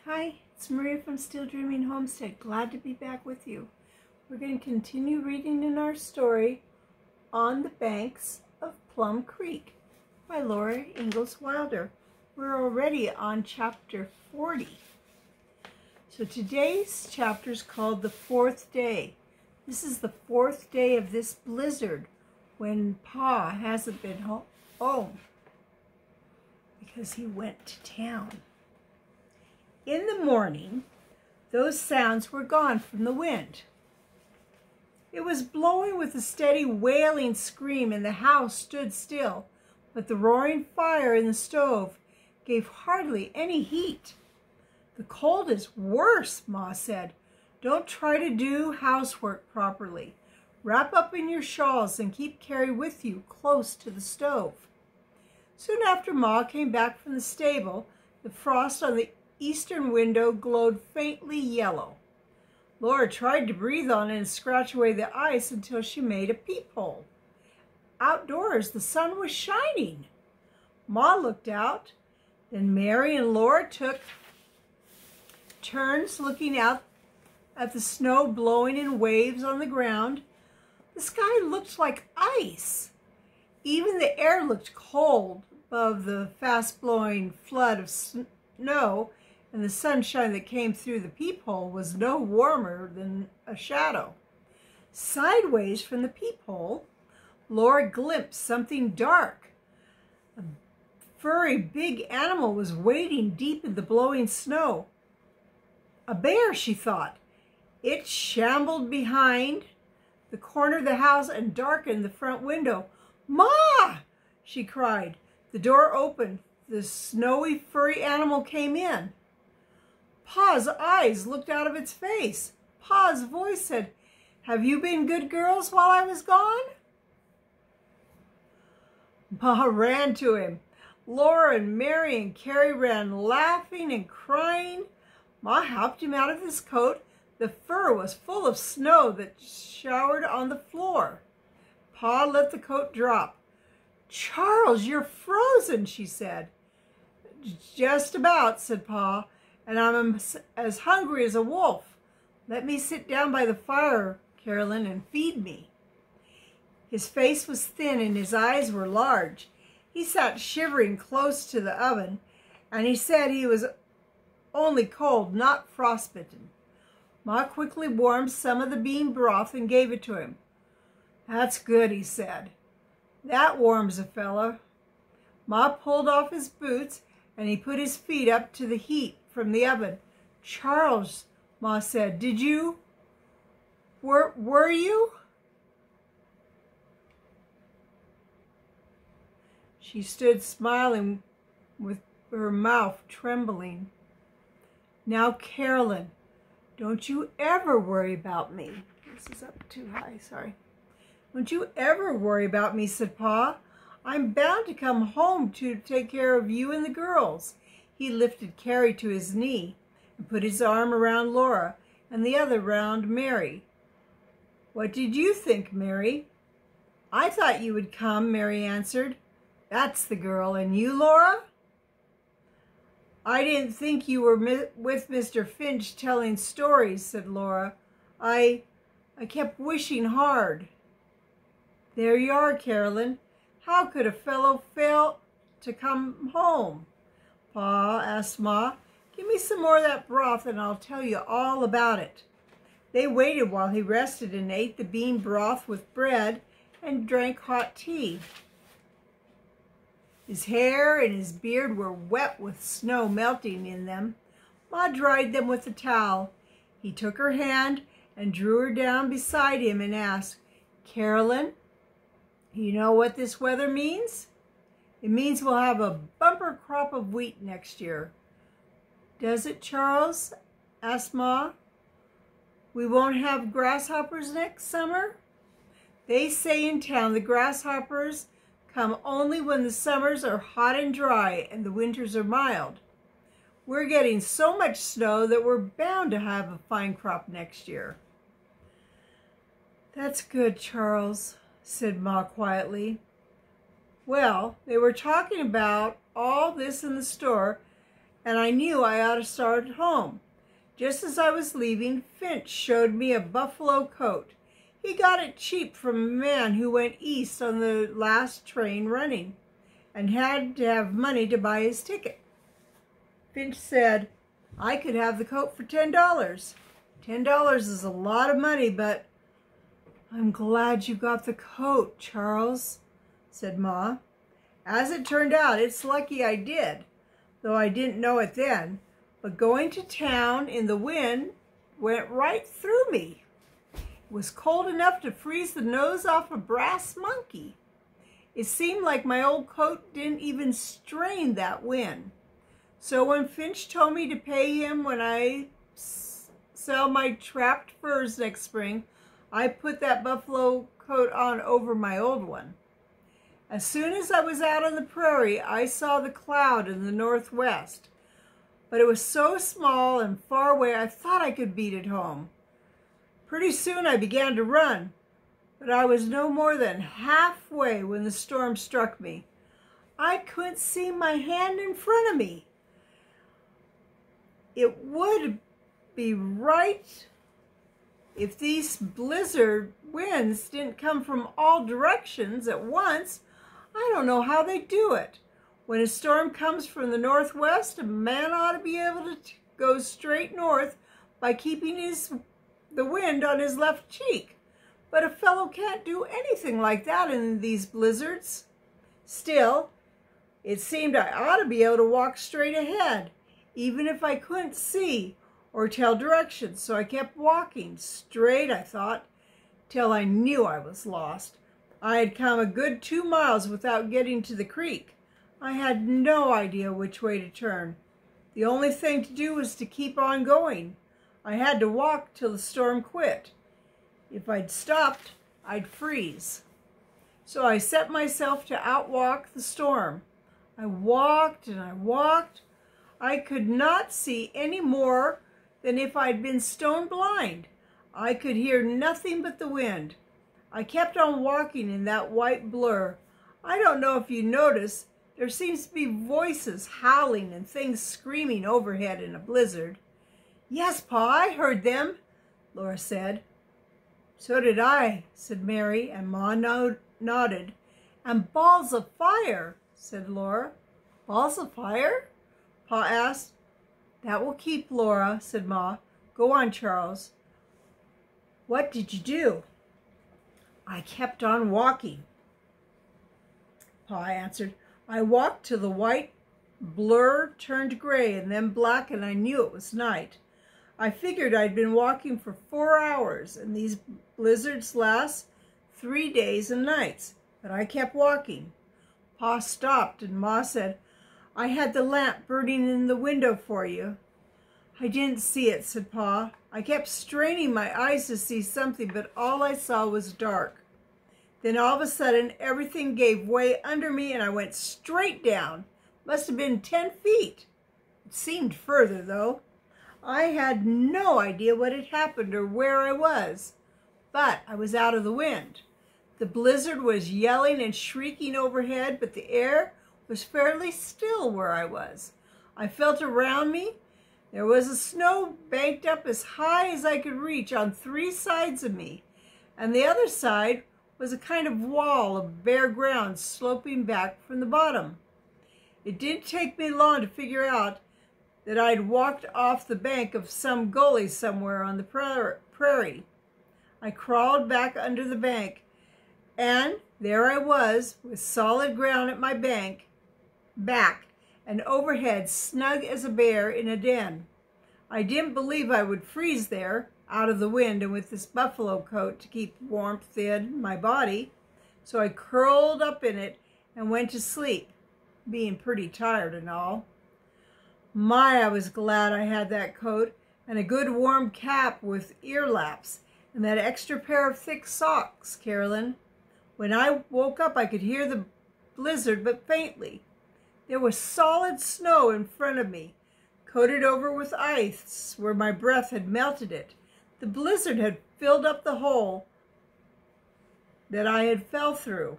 Hi, it's Maria from Still Dreaming Homestead. Glad to be back with you. We're going to continue reading in our story, On the Banks of Plum Creek by Laura Ingalls Wilder. We're already on chapter 40. So today's chapter is called The Fourth Day. This is the fourth day of this blizzard when Pa hasn't been home because he went to town. In the morning, those sounds were gone from the wind. It was blowing with a steady wailing scream, and the house stood still, but the roaring fire in the stove gave hardly any heat. "The cold is worse," Ma said. "Don't try to do housework properly. Wrap up in your shawls and keep Carrie with you close to the stove." Soon after Ma came back from the stable, the frost on the eastern window glowed faintly yellow. Laura tried to breathe on it and scratch away the ice until she made a peephole. Outdoors, the sun was shining. Ma looked out. Then Mary and Laura took turns looking out at the snow blowing in waves on the ground. The sky looked like ice. Even the air looked cold above the fast-blowing flood of snow, and the sunshine that came through the peephole was no warmer than a shadow. Sideways from the peephole, Laura glimpsed something dark. A furry big animal was wading deep in the blowing snow. A bear, she thought. It shambled behind the corner of the house and darkened the front window. "Ma!" she cried. The door opened. The snowy, furry animal came in. Pa's eyes looked out of its face. Pa's voice said, "Have you been good girls while I was gone?" Ma ran to him. Laura and Mary and Carrie ran laughing and crying. Ma helped him out of his coat. The fur was full of snow that showered on the floor. Pa let the coat drop. "Charles, you're frozen," she said. "Just about," said Pa. "And I'm as hungry as a wolf. Let me sit down by the fire, Carolyn, and feed me." His face was thin and his eyes were large. He sat shivering close to the oven, and he said he was only cold, not frostbitten. Ma quickly warmed some of the bean broth and gave it to him. "That's good," he said. "That warms a fellow." Ma pulled off his boots and he put his feet up to the heat from the oven. "Charles," Ma said, "did you? Were you?" She stood smiling with her mouth trembling. "Now, Carolyn, don't you ever worry about me." This is up too high, sorry. "Don't you ever worry about me," said Pa. "I'm bound to come home to take care of you and the girls." He lifted Carrie to his knee and put his arm around Laura and the other around Mary. "What did you think, Mary?" "I thought you would come," Mary answered. "That's the girl. And you, Laura?" "I didn't think you were with Mr. Finch telling stories," said Laura. I kept wishing hard." "There you are, Carolyn. How could a fellow fail to come home?" "Pa," asked Ma, "give me some more of that broth and I'll tell you all about it." They waited while he rested and ate the bean broth with bread and drank hot tea. His hair and his beard were wet with snow melting in them. Ma dried them with a towel. He took her hand and drew her down beside him and asked, "Carolyn, you know what this weather means? It means we'll have a bumper crop of wheat next year." "Does it, Charles?" asked Ma. "We won't have grasshoppers next summer?" "They say in town the grasshoppers come only when the summers are hot and dry and the winters are mild. We're getting so much snow that we're bound to have a fine crop next year." "That's good, Charles," said Ma quietly. Well, they were talking about all this in the store, and I knew I ought to start home. Just as I was leaving, Finch showed me a buffalo coat. He got it cheap from a man who went east on the last train running and had to have money to buy his ticket. Finch said, I could have the coat for $10. $10 is a lot of money, but I'm glad you got the coat, Charles, said Ma. As it turned out, it's lucky I did, though I didn't know it then. But going to town in the wind went right through me. It was cold enough to freeze the nose off a brass monkey. It seemed like my old coat didn't even strain that wind. So when Finch told me to pay him when I sell my trapped furs next spring, I put that buffalo coat on over my old one. As soon as I was out on the prairie, I saw the cloud in the northwest. But it was so small and far away, I thought I could beat it home. Pretty soon I began to run, but I was no more than halfway when the storm struck me. I couldn't see my hand in front of me. It would be right if these blizzard winds didn't come from all directions at once. I don't know how they do it. When a storm comes from the northwest, a man ought to be able to go straight north by keeping the wind on his left cheek. But a fellow can't do anything like that in these blizzards. Still, it seemed I ought to be able to walk straight ahead, even if I couldn't see or tell directions. So I kept walking straight, I thought, till I knew I was lost. I had come a good 2 miles without getting to the creek. I had no idea which way to turn. The only thing to do was to keep on going. I had to walk till the storm quit. If I'd stopped, I'd freeze. So I set myself to outwalk the storm. I walked and I walked. I could not see any more than if I'd been stone blind. I could hear nothing but the wind. I kept on walking in that white blur. I don't know if you noticed, there seems to be voices howling and things screaming overhead in a blizzard. Yes, Pa, I heard them, Laura said. So did I, said Mary, and Ma nodded. And balls of fire, said Laura. Balls of fire? Pa asked. That will keep, Laura, said Ma. Go on, Charles. What did you do? I kept on walking, Pa answered. I walked till the white blur turned gray and then black, and I knew it was night. I figured I'd been walking for 4 hours, and these blizzards last 3 days and nights, but I kept walking. Pa stopped, and Ma said, I had the lamp burning in the window for you. I didn't see it, said Pa. I kept straining my eyes to see something, but all I saw was dark. Then all of a sudden, everything gave way under me, and I went straight down. Must have been 10 feet. It seemed further, though. I had no idea what had happened or where I was, but I was out of the wind. The blizzard was yelling and shrieking overhead, but the air was fairly still where I was. I felt around me. There was a snow banked up as high as I could reach on 3 sides of me, and the other side was a kind of wall of bare ground sloping back from the bottom. It didn't take me long to figure out that I'd walked off the bank of some gully somewhere on the prairie. I crawled back under the bank, and there I was with solid ground at my back, and overhead snug as a bear in a den. I didn't believe I would freeze there, out of the wind and with this buffalo coat to keep warmth in my body, so I curled up in it and went to sleep, being pretty tired and all. My, I was glad I had that coat and a good warm cap with ear laps and that extra pair of thick socks, Carolyn. When I woke up, I could hear the blizzard, but faintly. There was solid snow in front of me, coated over with ice where my breath had melted it. The blizzard had filled up the hole that I had fell through.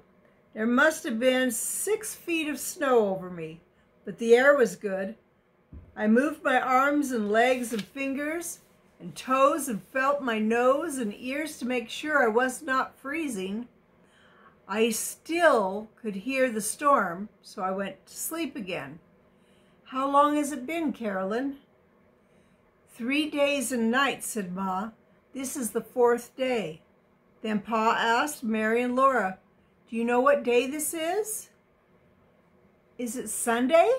There must have been 6 feet of snow over me, but the air was good. I moved my arms and legs and fingers and toes and felt my nose and ears to make sure I was not freezing. I still could hear the storm, so I went to sleep again. How long has it been, Carolyn? 3 days and nights, said Ma. This is the 4th day. Then Pa asked Mary and Laura, do you know what day this is? Is it Sunday?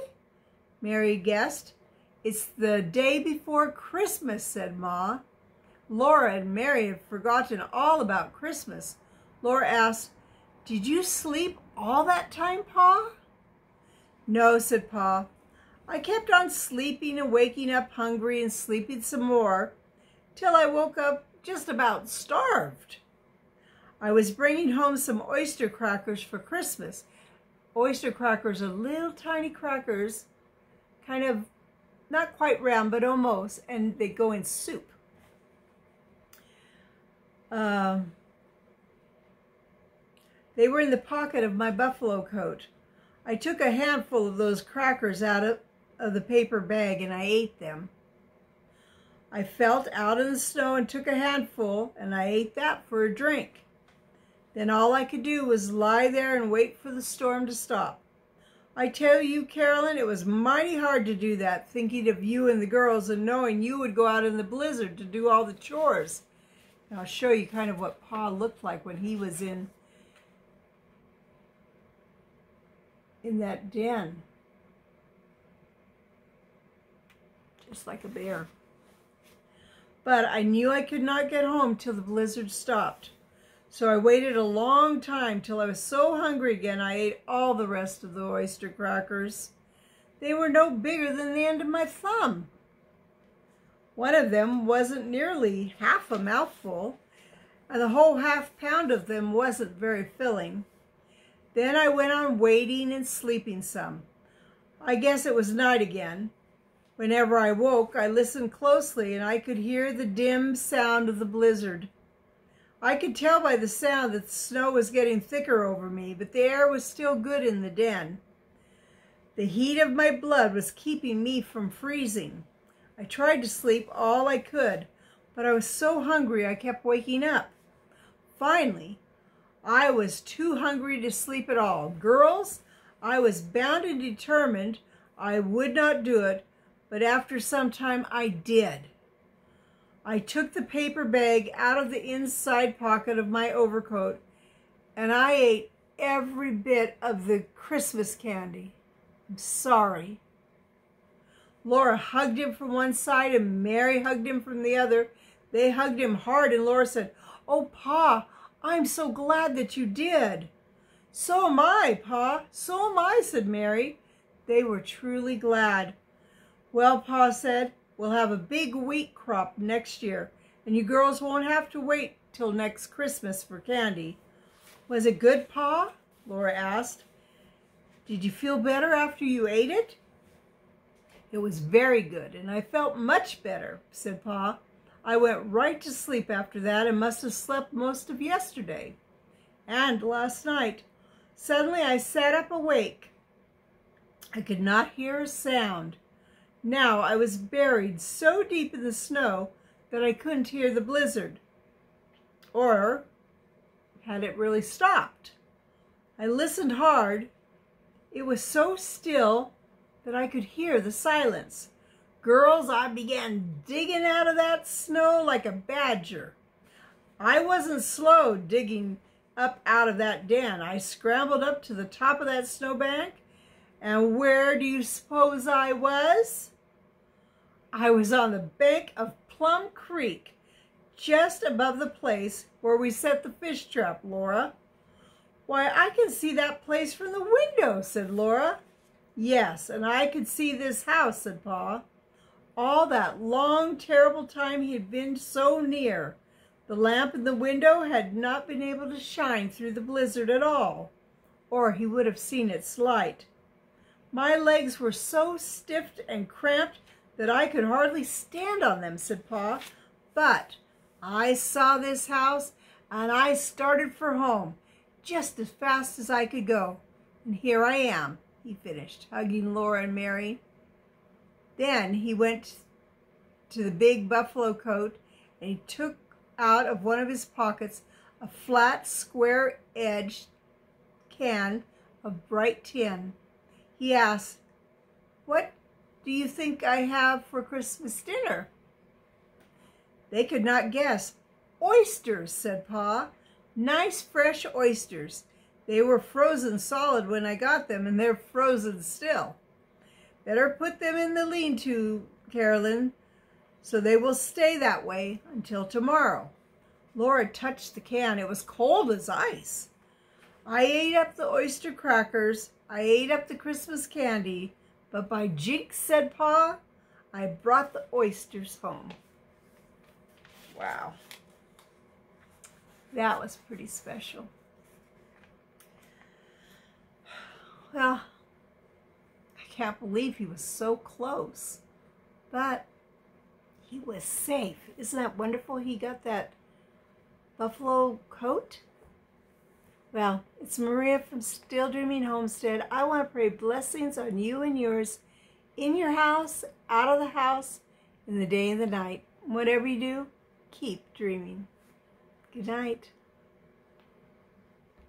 Mary guessed. It's the day before Christmas, said Ma. Laura and Mary had forgotten all about Christmas. Laura asked, did you sleep all that time, Pa? No, said Pa. I kept on sleeping and waking up hungry and sleeping some more till I woke up just about starved. I was bringing home some oyster crackers for Christmas. Oyster crackers are little tiny crackers, kind of not quite round, but almost, and they go in soup. They were in the pocket of my buffalo coat. I took a handful of those crackers out of the paper bag and I ate them. I felt out in the snow and took a handful and I ate that for a drink. Then all I could do was lie there and wait for the storm to stop. I tell you, Carolyn, it was mighty hard to do that, thinking of you and the girls and knowing you would go out in the blizzard to do all the chores. And I'll show you kind of what Pa looked like when he was in that den. Just like a bear. But I knew I could not get home till the blizzard stopped. So I waited a long time till I was so hungry again I ate all the rest of the oyster crackers. They were no bigger than the end of my thumb. One of them wasn't nearly half a mouthful, and the whole half-pound of them wasn't very filling. Then I went on waiting and sleeping some. I guess it was night again. Whenever I woke, I listened closely and I could hear the dim sound of the blizzard. I could tell by the sound that the snow was getting thicker over me, but the air was still good in the den. The heat of my blood was keeping me from freezing. I tried to sleep all I could, but I was so hungry I kept waking up. Finally, I was too hungry to sleep at all. Girls, I was bound and determined I would not do it, but after some time I did. I took the paper bag out of the inside pocket of my overcoat and I ate every bit of the Christmas candy. I'm sorry. Laura hugged him from one side and Mary hugged him from the other. They hugged him hard and Laura said, "Oh, Pa, I'm so glad that you did." "So am I, Pa, so am I," said Mary. They were truly glad. "Well," Pa said, "we'll have a big wheat crop next year, and you girls won't have to wait till next Christmas for candy." "Was it good, Pa?" Laura asked. "Did you feel better after you ate it?" "It was very good, and I felt much better," said Pa. "I went right to sleep after that and must have slept most of yesterday. And last night, suddenly I sat up awake. I could not hear a sound. Now I was buried so deep in the snow that I couldn't hear the blizzard. Or had it really stopped? I listened hard. It was so still that I could hear the silence. Girls, I began digging out of that snow like a badger. I wasn't slow digging up out of that den. I scrambled up to the top of that snowbank, and where do you suppose I was? I was on the bank of Plum Creek, just above the place where we set the fish trap, Laura. "Why, I can see that place from the window," said Laura. "Yes, and I could see this house," said Pa. All that long, terrible time he had been so near. The lamp in the window had not been able to shine through the blizzard at all, or he would have seen its light. "My legs were so stiff and cramped that I could hardly stand on them," said Pa. "But I saw this house and I started for home just as fast as I could go. And here I am," he finished, hugging Laura and Mary. Then he went to the big buffalo coat and he took out of one of his pockets a flat, square-edged can of bright tin. He asked, "What do you think I have for Christmas dinner?" They could not guess. "Oysters," said Pa. "Nice fresh oysters. They were frozen solid when I got them, and they're frozen still. Better put them in the lean-to, Carolyn, so they will stay that way until tomorrow." Laura touched the can. It was cold as ice. "I ate up the oyster crackers. I ate up the Christmas candy. But by jinx," said Pa, "I brought the oysters home." Wow. That was pretty special. Well, I can't believe he was so close. But he was safe. Isn't that wonderful? He got that buffalo coat. Well, it's Maria from Still Dreaming Homestead. I want to pray blessings on you and yours, in your house, out of the house, in the day and the night. Whatever you do, keep dreaming. Good night.